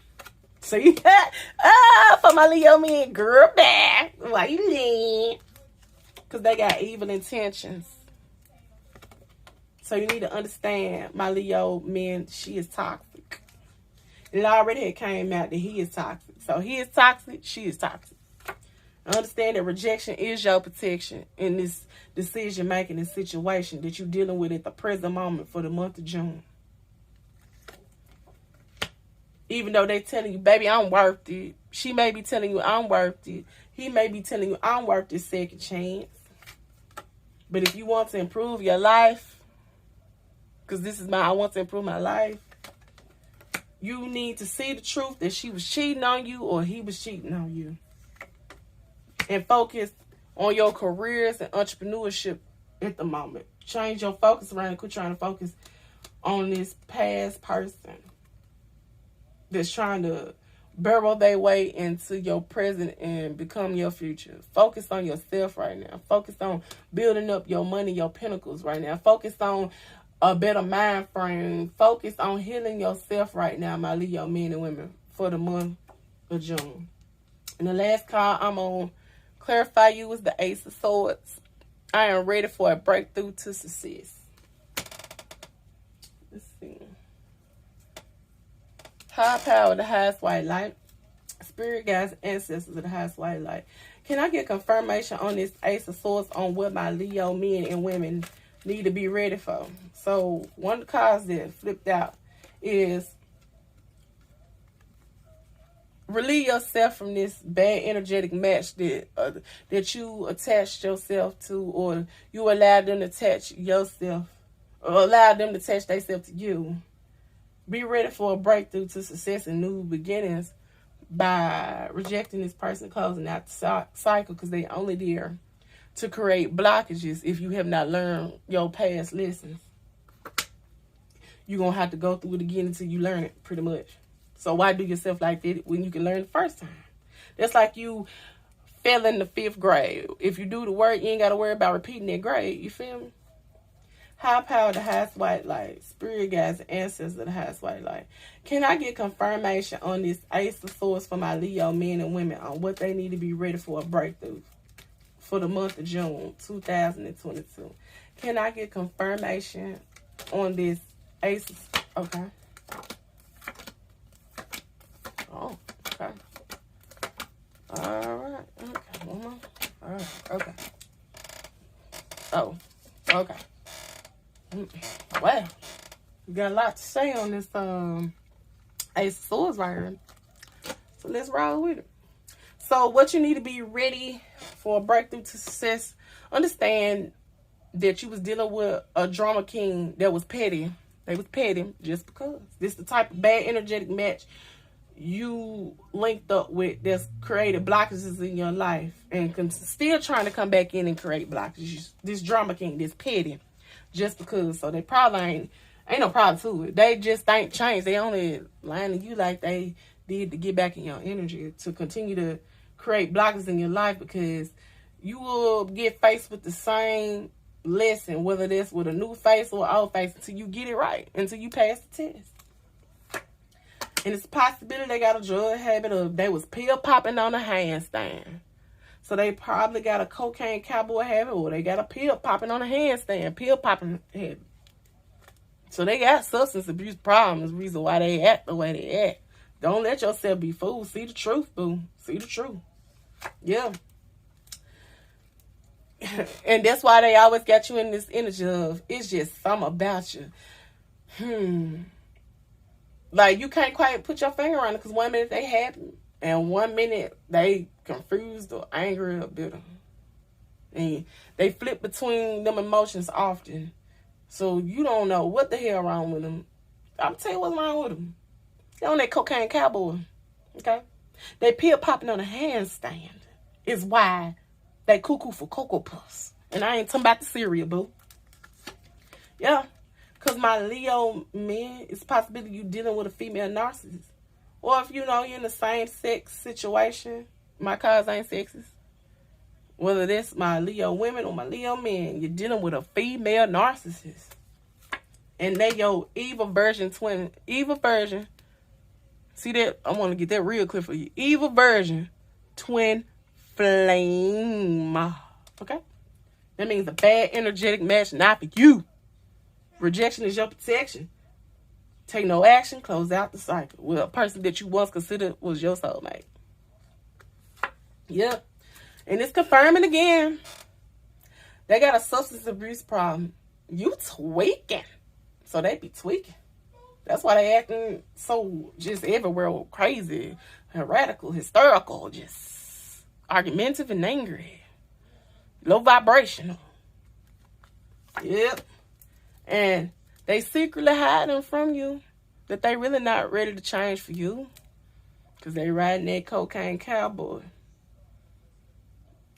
See? For my Leo men, girl, bye, why you lying? Because they got evil intentions. So you need to understand, my Leo men, she is toxic. It already had came out that he is toxic. So he is toxic, she is toxic. Understand that rejection is your protection in this decision-making and situation that you're dealing with at the present moment for the month of June. Even though they're telling you, baby, I'm worth it. She may be telling you, I'm worth it. He may be telling you, I'm worth this second chance. But if you want to improve your life, because this is I want to improve my life, you need to see the truth that she was cheating on you or he was cheating on you. And focus on your careers and entrepreneurship at the moment. Change your focus around and quit trying to focus on this past person that's trying to burrow their way into your present and become your future. Focus on yourself right now. Focus on building up your money, your pinnacles right now. Focus on a better mind frame. Focus on healing yourself right now, my Leo men and women, for the month of June. And the last card I'm on clarify you is the Ace of Swords. I am ready for a breakthrough to success. Let's see. High power, the highest white light. Spirit guides, ancestors of the highest white light. Can I get confirmation on this Ace of Swords on what my Leo men and women need to be ready for? So one of the cards that flipped out is relieve yourself from this bad energetic match that you attached yourself to, or you allowed them to attach yourself, or allowed them to attach themselves to you. Be ready for a breakthrough to success and new beginnings by rejecting this person, closing out the cycle, because they only there to create blockages if you have not learned your past lessons. You're going to have to go through it again until you learn it, pretty much. So why do yourself like that when you can learn the first time? That's like you fell in the 5th grade. If you do the work, you ain't got to worry about repeating that grade. You feel me? High power, the highest white light. Spirit guides, ancestors of the highest white light. Can I get confirmation on this Ace of Swords for my Leo men and women on what they need to be ready for a breakthrough for the month of June 2022? Can I get confirmation on this Ace of... Okay. Oh, okay. All right. Okay. One more. All right. Okay. Oh, okay. Well, you got a lot to say on this Ace of Swords right here. So let's roll with it. So what you need to be ready for a breakthrough to success, understand that you was dealing with a drama king that was petty. They was petty just because. This the type of bad energetic match you linked up with that's created blockages in your life and still trying to come back in and create blockages. This drama king, this petty, just because. So they probably ain't no problem to it. They just ain't changed. They only lying to you like they did to get back in your energy, to continue to create blockages in your life, because you will get faced with the same lesson, whether that's with a new face or old face, until you get it right, until you pass the test. And it's a possibility they got a drug habit of they was pill popping on a handstand. So they probably got a cocaine cowboy habit, or they got a pill popping on a handstand, pill popping habit. So they got substance abuse problems, reason why they act the way they act. Don't let yourself be fooled. See the truth, boo. See the truth. Yeah. And that's why they always got you in this energy of, it's just something about you. Like, you can't quite put your finger on it, because 1 minute they happy, and 1 minute they confused or angry or bitter. And they flip between them emotions often. So you don't know what the hell wrong with them. I'll tell you what's wrong with them. They're on that cocaine cowboy. Okay? They pill popping on a handstand is why they cuckoo for Cocoa Puffs. And I ain't talking about the cereal, boo. Yeah. Because my Leo men, it's possibility you dealing with a female narcissist. Or if you know you're in the same sex situation, my cars ain't sexist. Whether that's my Leo women or my Leo men, you're dealing with a female narcissist. And they your evil version twin. Evil version. See that? I want to get that real clear for you. Evil version twin flame. Okay? That means a bad energetic match, not for you. Rejection is your protection. Take no action, close out the cycle with a person that you once considered was your soulmate. Yep. And it's confirming again. They got a substance abuse problem. You tweaking. So they be tweaking. That's why they acting so just everywhere crazy, radical, hysterical, just argumentative and angry. Low vibrational. Yep. And they secretly hiding from you that they really not ready to change for you. Because they riding that cocaine cowboy.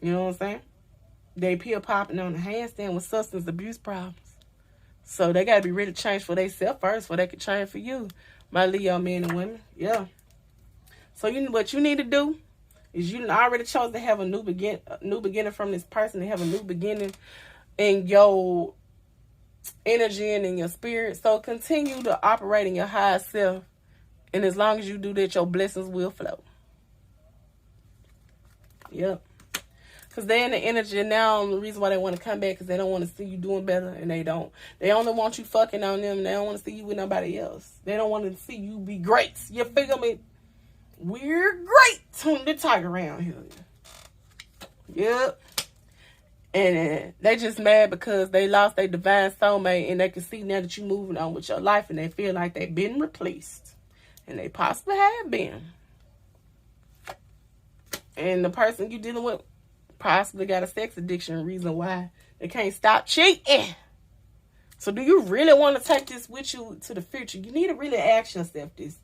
You know what I'm saying? They pill popping on the handstand with substance abuse problems. So they got to be ready to change for themselves first before they can change for you. My Leo men and women. Yeah. So what you need to do is you already chose to have a new beginning from this person, to have a new beginning in your energy and in your spirit. So continue to operate in your higher self. And as long as you do that, your blessings will flow. Yep. Because they're in the energy now. The reason why they want to come back because they don't want to see you doing better. And they don't. They only want you fucking on them. They don't want to see you with nobody else. They don't want to see you be great. You figure me? We're great. Tune the tiger around here. Yep. And they just mad because they lost their divine soulmate. And they can see now that you're moving on with your life. And they feel like they've been replaced. And they possibly have been. And the person you're dealing with possibly got a sex addiction, reason why they can't stop cheating. So do you really want to take this with you to the future? You need to really ask yourself this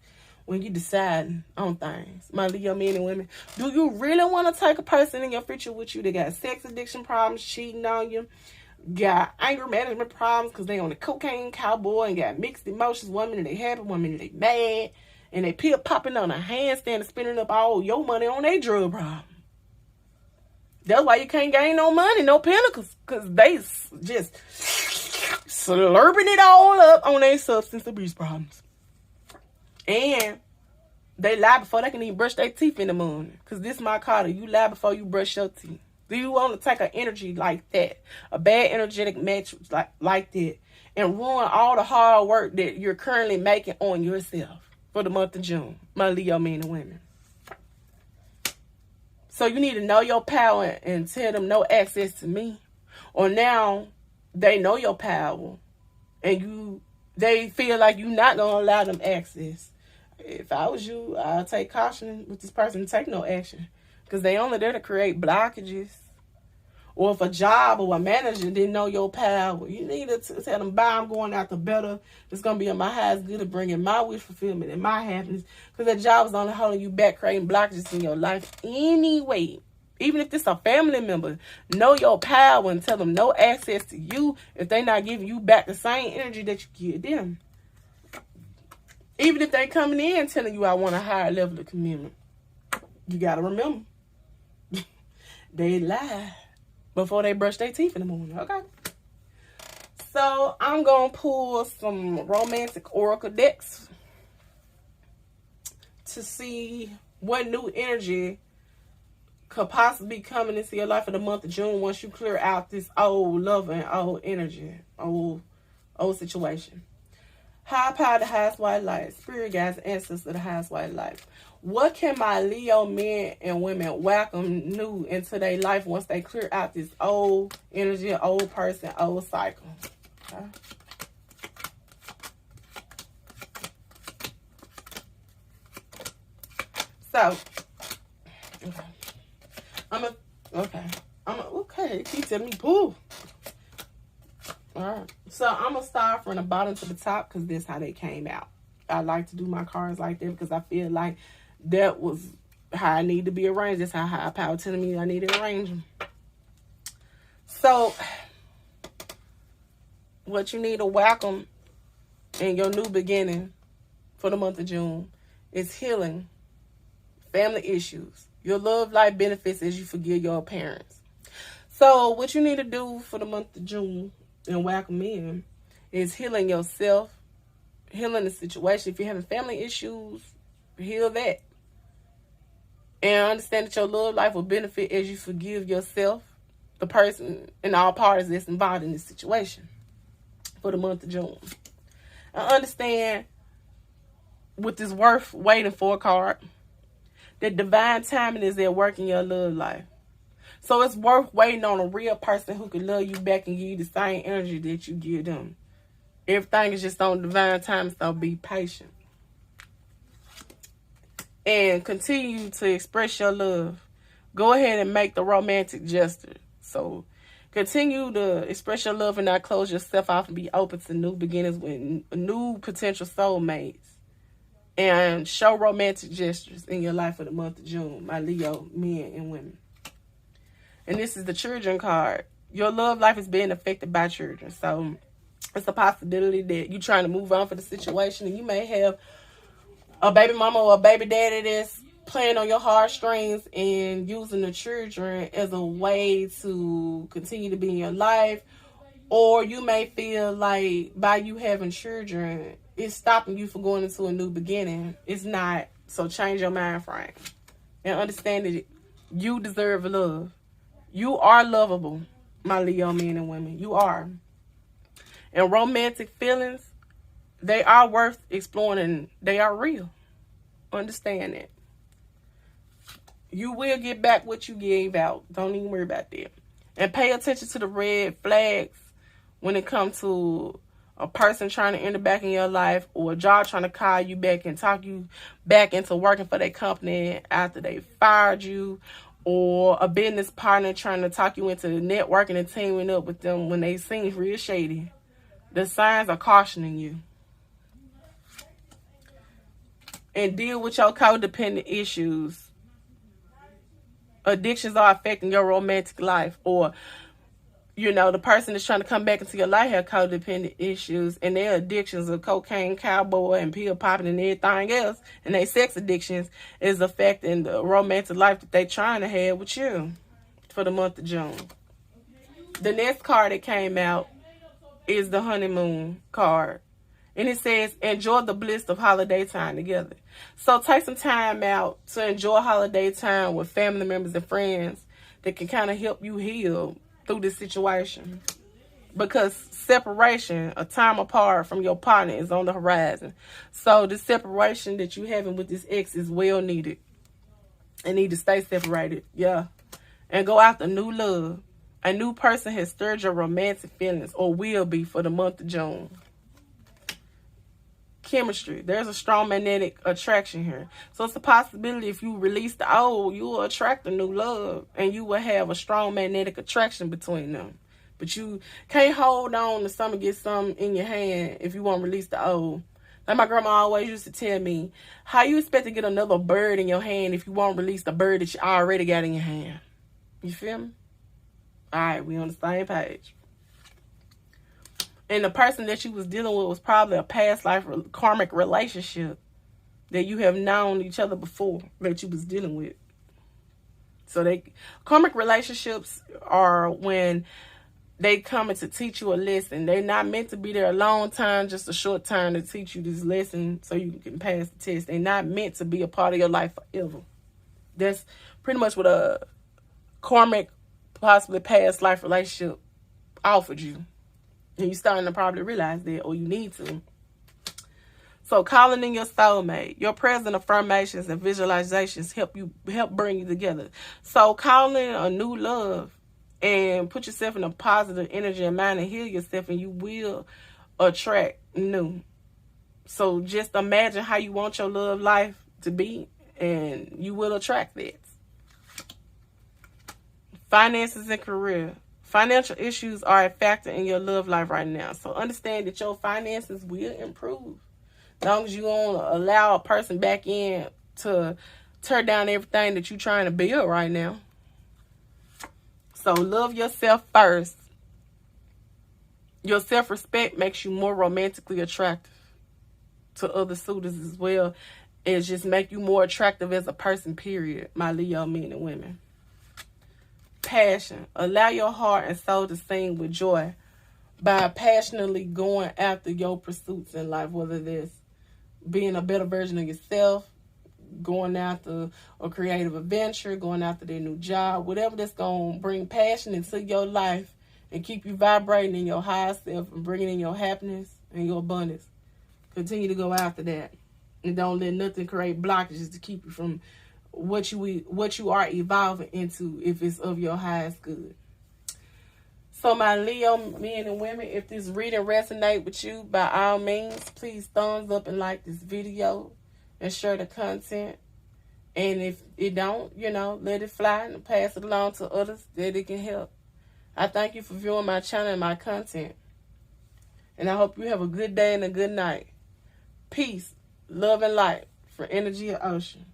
when you decide on things. My Leo men and women, do you really want to take a person in your future with you that got sex addiction problems, cheating on you, got anger management problems because they on the cocaine cowboy and got mixed emotions? 1 minute they happy, 1 minute they mad, and they pill popping on a handstand and spending up all your money on their drug problem. That's why you can't gain no money, no pinnacles, because they just slurping it all up on their substance abuse problems. And they lie before they can even brush their teeth in the morning. Because this is my card. You lie before you brush your teeth. Do you want to take an energy like that, a bad energetic match like that, and ruin all the hard work that you're currently making on yourself for the month of June, my Leo men and women? So you need to know your power and tell them no access to me. Or now they know your power and they feel like you're not going to allow them access. If I was you, I'll take caution with this person and take no action. Because they only there to create blockages. Or if a job or a manager didn't know your power, you need to tell them, bye, I'm going after better. It's going to be in my highest good of bringing my wish fulfillment and my happiness. Because that job is only holding you back, creating blockages in your life anyway. Even if it's a family member, know your power and tell them no access to you if they're not giving you back the same energy that you give them. Even if they coming in telling you, I want a higher level of commitment. You got to remember, they lie before they brush their teeth in the morning, okay? So, I'm going to pull some romantic oracle decks to see what new energy could possibly be coming into your life for the month of June once you clear out this old love and old energy, old situation. High power, the highest white light. Spirit guides, ancestors, the highest white light. What can my Leo men and women welcome new into their life once they clear out this old energy, old person, old cycle? Okay. So, okay. Keep telling me, poo. Alright. So, I'm going to start from the bottom to the top because that's how they came out. I like to do my cards like that because I feel like that was how I need to be arranged. That's how higher power telling me I need to arrange them. So, what you need to welcome in your new beginning for the month of June is healing, family issues, your love life benefits as you forgive your parents. So, what you need to do for the month of June and welcome in is healing yourself, healing the situation. If you're having family issues, heal that. And understand that your love life will benefit as you forgive yourself, the person, and all parties that's involved in this situation for the month of June. I understand with this worth waiting for card that divine timing is at work in your love life. So it's worth waiting on a real person who can love you back and give you the same energy that you give them. Everything is just on divine time, so be patient. And continue to express your love. Go ahead and make the romantic gesture. So continue to express your love and not close yourself off and be open to new beginnings with new potential soulmates. And show romantic gestures in your life for the month of June, my Leo men and women. And this is the children card. Your love life is being affected by children. So it's a possibility that you're trying to move on for the situation and you may have a baby mama or a baby daddy that's playing on your heartstrings and using the children as a way to continue to be in your life. Or you may feel like by you having children, it's stopping you from going into a new beginning. It's not. So change your mind frame and understand that you deserve love. You are lovable, my Leo men and women. You are. And romantic feelings, they are worth exploring and they are real. Understand that. You will get back what you gave out. Don't even worry about that. And pay attention to the red flags when it comes to a person trying to enter back in your life or a job trying to call you back and talk you back into working for their company after they fired you, or a business partner trying to talk you into networking and teaming up with them when they seem real shady. The signs are cautioning you. And deal with your codependent issues. Addictions are affecting your romantic life, or you know, the person that's trying to come back into your life have codependent issues, and their addictions of cocaine, cowboy, and pill popping and everything else, and their sex addictions is affecting the romantic life that they trying to have with you for the month of June. The next card that came out is the honeymoon card. And it says, enjoy the bliss of holiday time together. So take some time out to enjoy holiday time with family members and friends that can kind of help you heal through this situation. Because separation, a time apart from your partner, is on the horizon. So the separation that you're having with this ex is well needed. And need to stay separated. Yeah. And go after new love. A new person has stirred your romantic feelings, or will be, for the month of June. Chemistry. There's a strong magnetic attraction here. So it's a possibility if you release the old, you will attract a new love. And you will have a strong magnetic attraction between them. But you can't hold on to something, get something in your hand if you won't release the old. Like my grandma always used to tell me, how you expect to get another bird in your hand if you won't release the bird that you already got in your hand? You feel me? All right, we on the same page. And the person that you was dealing with was probably a past life karmic relationship that you have known each other before that you was dealing with. So karmic relationships are when they coming to teach you a lesson. They're not meant to be there a long time, just a short time to teach you this lesson so you can pass the test. They're not meant to be a part of your life forever. That's pretty much what a karmic, possibly past life relationship offered you. And you're starting to probably realize that, or you need to. So calling in your soulmate, your present affirmations and visualizations help bring you together. So calling a new love and put yourself in a positive energy and mind and heal yourself, and you will attract new. So just imagine how you want your love life to be and you will attract that. Finances and career. Financial issues are a factor in your love life right now. So understand that your finances will improve. As long as you don't allow a person back in to tear down everything that you're trying to build right now. So love yourself first. Your self-respect makes you more romantically attractive to other suitors, as well as just make you more attractive as a person, period, my Leo men and women. Passion. Allow your heart and soul to sing with joy by passionately going after your pursuits in life, whether that's being a better version of yourself, going after a creative adventure, going after their new job, whatever that's going to bring passion into your life and keep you vibrating in your higher self and bringing in your happiness and your abundance. Continue to go after that. And don't let nothing create blockages to keep you from what you are evolving into, if it's of your highest good. So my Leo men and women, if this reading resonate with you, by all means, please thumbs up and like this video and share the content. And if it don't, let it fly and pass it along to others that it can help. I thank you for viewing my channel and my content. And I hope you have a good day and a good night. Peace, love, and light for Energy of Ocean.